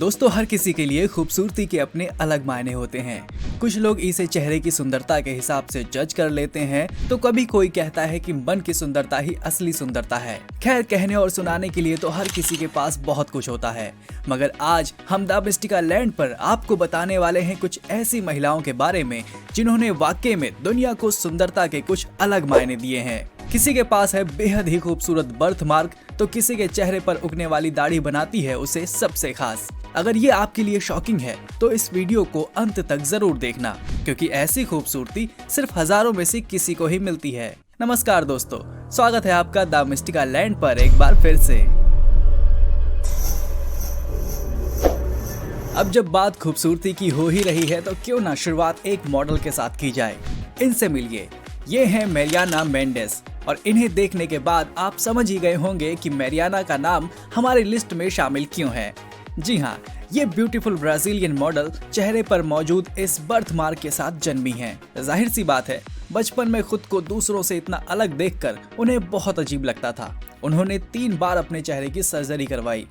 दोस्तों, हर किसी के लिए खूबसूरती के अपने अलग मायने होते हैं। कुछ लोग इसे चेहरे की सुंदरता के हिसाब से जज कर लेते हैं, तो कभी कोई कहता है कि मन की सुंदरता ही असली सुंदरता है। खैर, कहने और सुनाने के लिए तो हर किसी के पास बहुत कुछ होता है, मगर आज हम द मिस्टिका लैंड पर आपको बताने वाले हैं कुछ ऐसी महिलाओं के बारे में जिन्होंने वाकई में दुनिया को सुंदरता के कुछ अलग मायने दिए हैं। किसी के पास है बेहद ही खूबसूरत बर्थ मार्क, तो किसी के चेहरे पर उगने वाली दाढ़ी बनाती है उसे सबसे खास। अगर ये आपके लिए शॉकिंग है तो इस वीडियो को अंत तक जरूर देखना, क्योंकि ऐसी खूबसूरती सिर्फ हजारों में से किसी को ही मिलती है। नमस्कार दोस्तों, स्वागत है आपका द मिस्टिका लैंड पर एक बार फिर से। अब जब बात खूबसूरती की हो ही रही है तो क्यों ना शुरुआत एक मॉडल के साथ की जाए। इनसे मिलिए, ये हैं मैरियाना मेंडेस, और इन्हें देखने के बाद आप समझ ही गए होंगे कि मैरियाना का नाम हमारी लिस्ट में शामिल क्यों है। जी हाँ, ये ब्यूटीफुल ब्राजीलियन मॉडल चेहरे पर मौजूद इस बर्थ मार्क के साथ जन्मी हैं। जाहिर सी बात है, बचपन में खुद को दूसरों से इतना अलग देखकर उन्हें बहुत अजीब लगता था। उन्होंने 3 बार अपने चेहरे की सर्जरी करवाई,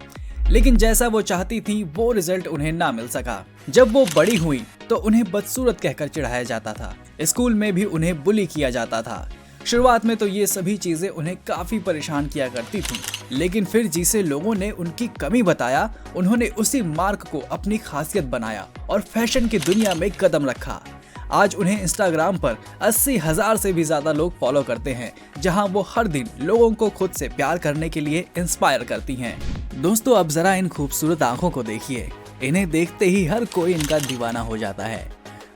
लेकिन जैसा वो चाहती थी वो रिजल्ट उन्हें ना मिल सका। जब वो बड़ी हुई तो उन्हें बदसूरत कहकर चिढ़ाया जाता था। स्कूल में भी उन्हें बुली किया जाता था। शुरुआत में तो ये सभी चीजें उन्हें काफी परेशान किया करती थी, लेकिन फिर जिसे लोगों ने उनकी कमी बताया, उन्होंने उसी मार्क को अपनी खासियत बनाया और फैशन की दुनिया में कदम रखा। आज उन्हें इंस्टाग्राम पर 80,000 से भी ज्यादा लोग फॉलो करते हैं, जहां वो हर दिन लोगों को खुद से प्यार करने के लिए इंस्पायर करती हैं। दोस्तों, अब जरा इन खूबसूरत आंखों को देखिए। इन्हें देखते ही हर कोई इनका दीवाना हो जाता है।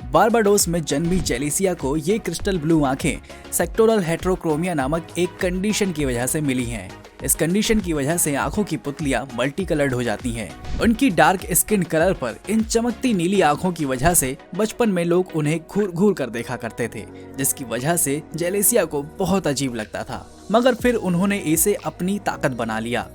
बारबाडोस में जन्मी जेलिसिया को ये क्रिस्टल ब्लू आंखें सेक्टोरल हेटेरोक्रोमिया नामक एक कंडीशन की वजह से मिली हैं। इस कंडीशन की वजह से आंखों की पुतलियां मल्टी कलर्ड हो जाती हैं। उनकी डार्क स्किन कलर पर इन चमकती नीली आंखों की वजह से बचपन में लोग उन्हें घूर घूर कर देखा करते थे, जिसकी वजह से जेलिसिया को बहुत अजीब लगता था। मगर फिर उन्होंने इसे अपनी ताकत बना लिया।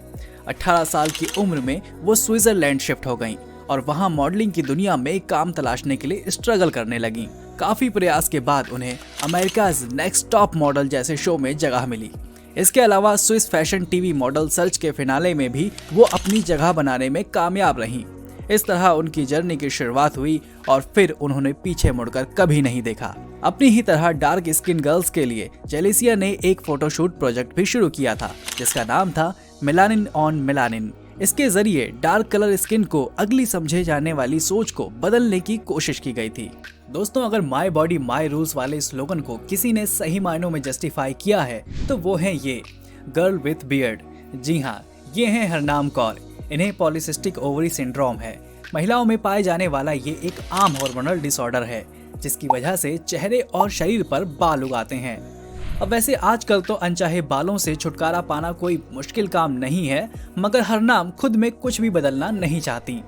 18 साल की उम्र में वो स्विट्जरलैंड शिफ्ट हो गईं और वहां मॉडलिंग की दुनिया में काम तलाशने के लिए स्ट्रगल करने लगी। काफी प्रयास के बाद उन्हें अमेरिकाज़ नेक्स्ट टॉप मॉडल जैसे शो में जगह मिली। इसके अलावा Swiss fashion TV model search के फिनाले में भी वो अपनी जगह बनाने में कामयाब रहीं। इस तरह उनकी जर्नी की शुरुआत हुई और फिर उन्होंने पीछे मुड़कर कभी नहीं देखा। अपनी ही तरह डार्क स्किन गर्ल्स के लिए जेलिसिया ने एक फोटोशूट प्रोजेक्ट भी शुरू किया था, जिसका नाम था मेलानिन ऑन मेलानिन। इसके जरिए डार्क कलर स्किन को अगली समझे जाने वाली सोच को बदलने की कोशिश की गई थी। दोस्तों, अगर माई बॉडी माई रूल्स वाले स्लोगन को किसी ने सही मायनों में जस्टिफाई किया है तो वो है ये गर्ल विथ बियर्ड। जी हाँ, ये हैं हरनाम कौर। इन्हें पॉलीसिस्टिक ओवरी सिंड्रोम है। महिलाओं में पाए जाने वाला ये एक आम हार्मोनल डिसऑर्डर है, जिसकी वजह से चेहरे और शरीर पर बाल उगाते हैं। अब वैसे आजकल तो अनचाहे बालों से छुटकारा पाना कोई मुश्किल काम नहीं है, मगर हरनाम खुद में कुछ भी बदलना नहीं चाहती।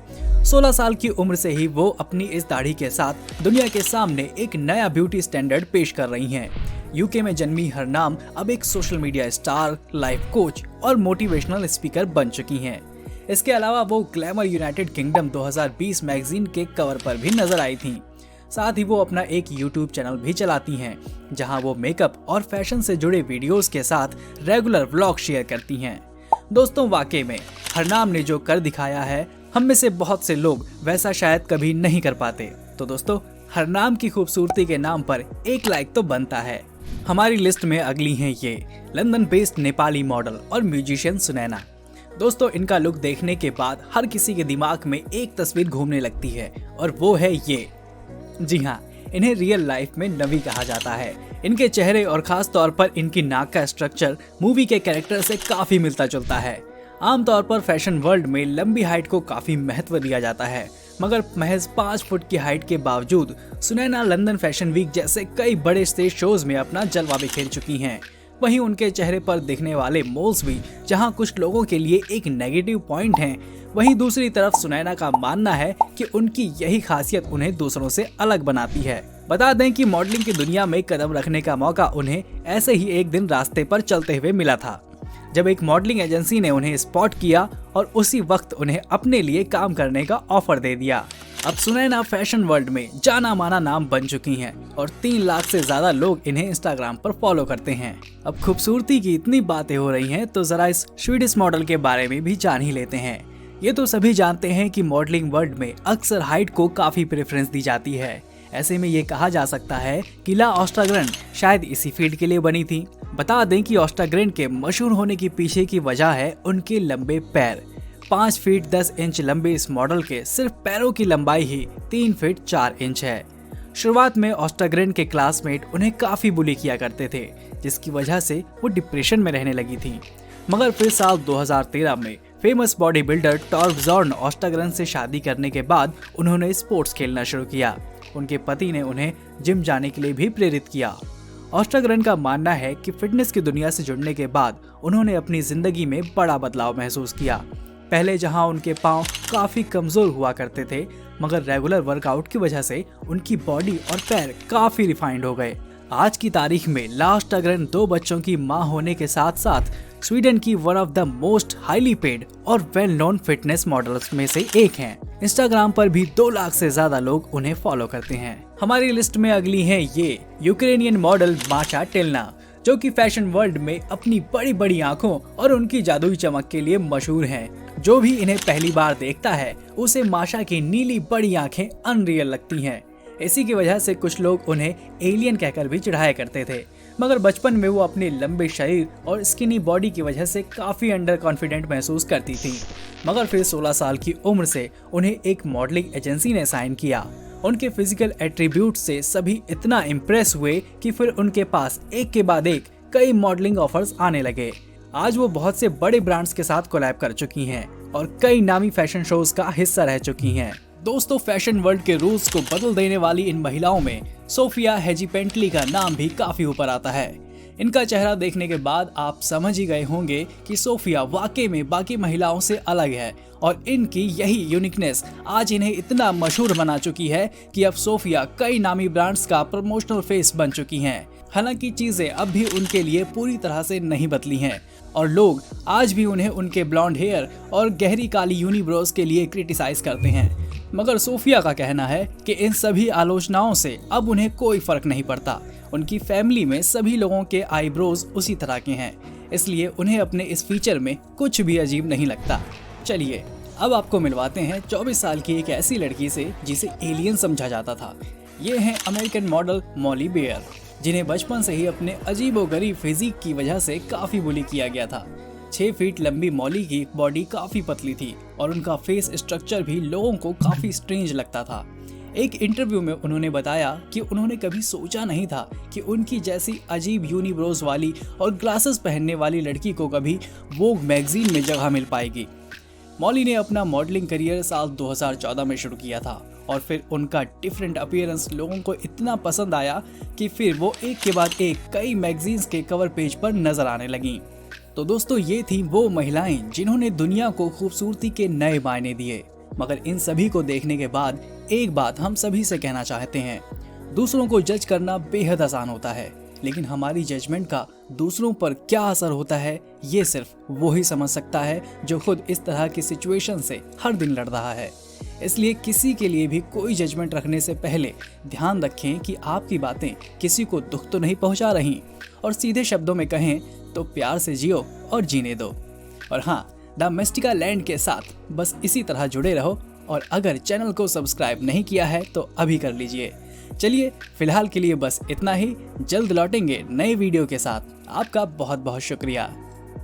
16 साल की उम्र से ही वो अपनी इस दाढ़ी के साथ दुनिया के सामने एक नया ब्यूटी स्टैंडर्ड पेश कर रही हैं। यूके में जन्मी हरनाम अब एक social media star, life coach और मोटिवेशनल स्पीकर बन चुकी हैं। इसके अलावा वो ग्लैमर यूनाइटेड किंगडम 2020 मैगजीन के कवर पर भी नजर आई थीं। साथ ही वो अपना एक यूट्यूब चैनल भी चलाती हैं, जहां वो मेकअप और फैशन से जुड़े वीडियोस के साथ रेगुलर व्लॉग शेयर करती हैं। दोस्तों, वाकई में हरनाम ने जो कर दिखाया है, हम में से बहुत से लोग वैसा शायद कभी नहीं कर पाते। तो दोस्तों, हरनाम की खूबसूरती के नाम पर एक लाइक तो बनता है। हमारी लिस्ट में अगली हैं ये लंदन बेस्ड नेपाली मॉडल और म्यूजिशियन सुनैना। दोस्तों, इनका लुक देखने के बाद हर किसी के दिमाग में एक तस्वीर घूमने लगती है, और वो है ये। जी हाँ, इन्हें रियल लाइफ में नवी कहा जाता है। इनके चेहरे और खास तौर पर इनकी नाक का स्ट्रक्चर मूवी के कैरेक्टर से काफी मिलता जुलता है। आमतौर पर फैशन वर्ल्ड में लंबी हाइट को काफी महत्व दिया जाता है, मगर महज 5 फुट की हाइट के बावजूद सुनैना लंदन फैशन वीक जैसे कई बड़े स्टेज शोज में अपना जलवा बिखेर चुकी हैं। वहीं उनके चेहरे पर दिखने वाले मोल्स भी जहां कुछ लोगों के लिए एक नेगेटिव पॉइंट हैं, वहीं दूसरी तरफ सुनैना का मानना है कि उनकी यही खासियत उन्हें दूसरों से अलग बनाती है। बता दें कि मॉडलिंग की दुनिया में कदम रखने का मौका उन्हें ऐसे ही एक दिन रास्ते पर चलते हुए मिला था, जब एक मॉडलिंग एजेंसी ने उन्हें स्पॉट किया और उसी वक्त उन्हें अपने लिए काम करने का ऑफर दे दिया। अब सुनैना फैशन वर्ल्ड में जाना माना नाम बन चुकी हैं और 3 लाख से ज्यादा लोग इन्हें इंस्टाग्राम पर फॉलो करते हैं। अब खूबसूरती की इतनी बातें हो रही हैं तो जरा इस स्वीडिश मॉडल के बारे में भी जान ही लेते हैं। ये तो सभी जानते हैं कि मॉडलिंग वर्ल्ड में अक्सर हाइट को काफी प्रेफरेंस दी जाती है। ऐसे में ये कहा जा सकता है कि ला ऑस्ट्राग्रेन शायद इसी फील्ड के लिए बनी थी। बता दें कि ऑस्ट्राग्रेन के मशहूर होने के पीछे की वजह है उनके लंबे पैर। 5 फीट 10 इंच लंबे इस मॉडल के सिर्फ पैरों की लंबाई ही 3 फीट 4 इंच है। शुरुआत में ऑस्ट्राग्रेन के क्लासमेट उन्हें काफी बुली किया करते थे, जिसकी वजह से वो डिप्रेशन में रहने लगी थी। मगर फिर साल 2013 में फेमस बॉडी बिल्डर टॉर्ब जॉर्न ऑस्ट्राग्रेन से शादी करने के बाद उन्होंने स्पोर्ट्स खेलना शुरू किया। उनके पति ने उन्हें जिम जाने के लिए भी प्रेरित किया। ऑस्ट्राग्रेन का मानना है कि फिटनेस की दुनिया से जुड़ने के बाद उन्होंने अपनी जिंदगी में बड़ा बदलाव महसूस किया। पहले जहां उनके पांव काफी कमजोर हुआ करते थे, मगर रेगुलर वर्कआउट की वजह से उनकी बॉडी और पैर काफी रिफाइंड हो गए। आज की तारीख में ला ऑस्ट्राग्रेन 2 बच्चों की मां होने के साथ साथ स्वीडन की one of the most highly paid और वेल नोन फिटनेस मॉडल्स में से एक हैं। इंस्टाग्राम पर भी 2 लाख से ज्यादा लोग उन्हें फॉलो करते हैं। हमारी लिस्ट में अगली है ये यूक्रेनियन मॉडल माशा टेल्ना, जो कि फैशन वर्ल्ड में अपनी बड़ी बड़ी आंखों और उनकी जादुई चमक के लिए मशहूर हैं। जो भी इन्हें पहली बार देखता है उसे माशा की नीली बड़ी आंखें अनरियल लगती हैं। इसी की वजह से कुछ लोग उन्हें एलियन कहकर भी चिढ़ाया करते थे, मगर बचपन में वो अपने लंबे शरीर और स्किनी बॉडी की वजह से काफी अंडर कॉन्फिडेंट महसूस करती थी। मगर फिर 16 साल की उम्र से उन्हें एक मॉडलिंग एजेंसी ने साइन किया। उनके फिजिकल एट्रीब्यूट से सभी इतना इम्प्रेस हुए कि फिर उनके पास एक के बाद एक कई मॉडलिंग ऑफर्स आने लगे। आज वो बहुत से बड़े ब्रांड्स के साथ कोलैब कर चुकी हैं और कई नामी फैशन शोज का हिस्सा रह चुकी हैं। दोस्तों, फैशन वर्ल्ड के रूल्स को बदल देने वाली इन महिलाओं में सोफिया हेजीपेंटली का नाम भी काफी ऊपर आता है। इनका चेहरा देखने के बाद आप समझ ही गए होंगे कि सोफिया वाकई में बाकी महिलाओं से अलग है और इनकी यही यूनिकनेस आज इन्हें इतना मशहूर बना चुकी है कि अब सोफिया कई नामी ब्रांड्स का प्रमोशनल फेस बन चुकी हैं। हालांकि चीजें अब भी उनके लिए पूरी तरह से नहीं बदली हैं और लोग आज भी उन्हें उनके ब्लॉन्ड हेयर और गहरी काली यूनिब्रोज के लिए क्रिटिसाइज करते हैं। मगर सोफिया का कहना है कि इन सभी आलोचनाओं से अब उन्हें कोई फर्क नहीं पड़ता। उनकी फैमिली में सभी लोगों के आईब्रोज उसी तरह के हैं, इसलिए उन्हें अपने इस फीचर में कुछ भी अजीब नहीं लगता। चलिए अब आपको मिलवाते हैं 24 साल की एक ऐसी लड़की से जिसे एलियन समझा जाता था। ये है अमेरिकन मॉडल मॉली बेयर, जिन्हें बचपन से ही अपने अजीबोगरीब फिजिक की वजह से काफी बुली किया गया था। 6 फीट लंबी मॉली की बॉडी काफी पतली थी और उनका फेस स्ट्रक्चर भी लोगों को काफी स्ट्रेंज लगता था। एक इंटरव्यू में उन्होंने बताया कि उन्होंने कभी सोचा नहीं था कि उनकी जैसी अजीब यूनिब्रोज वाली और ग्लासेस पहनने वाली लड़की को कभी वोग मैगजीन में जगह मिल पाएगी। मॉली ने अपना मॉडलिंग करियर साल 2014 में शुरू किया था और फिर उनका डिफरेंट अपीयरेंस लोगों को इतना पसंद आया कि फिर वो एक के बाद एक कई मैगजीन्स के कवर पेज पर नजर आने लगी। तो दोस्तों, ये थी वो महिलाएं जिन्होंने दुनिया को खूबसूरती के नए मायने दिए। मगर इन सभी को देखने के बाद एक बात हम सभी से कहना चाहते हैं, दूसरों को जज करना बेहद आसान होता है, लेकिन हमारी जजमेंट का दूसरों पर क्या असर होता है ये सिर्फ वो ही समझ सकता है जो खुद इस तरह की सिचुएशन से हर दिन लड़ रहा है। इसलिए किसी के लिए भी कोई जजमेंट रखने से पहले ध्यान रखें कि आपकी बातें किसी को दुख तो नहीं पहुंचा रही, और सीधे शब्दों में कहें तो प्यार से जियो और जीने दो। और हाँ, द मिस्टिका लैंड के साथ बस इसी तरह जुड़े रहो, और अगर चैनल को सब्सक्राइब नहीं किया है तो अभी कर लीजिए। चलिए फिलहाल के लिए बस इतना ही, जल्द लौटेंगे नए वीडियो के साथ। आपका बहुत बहुत शुक्रिया।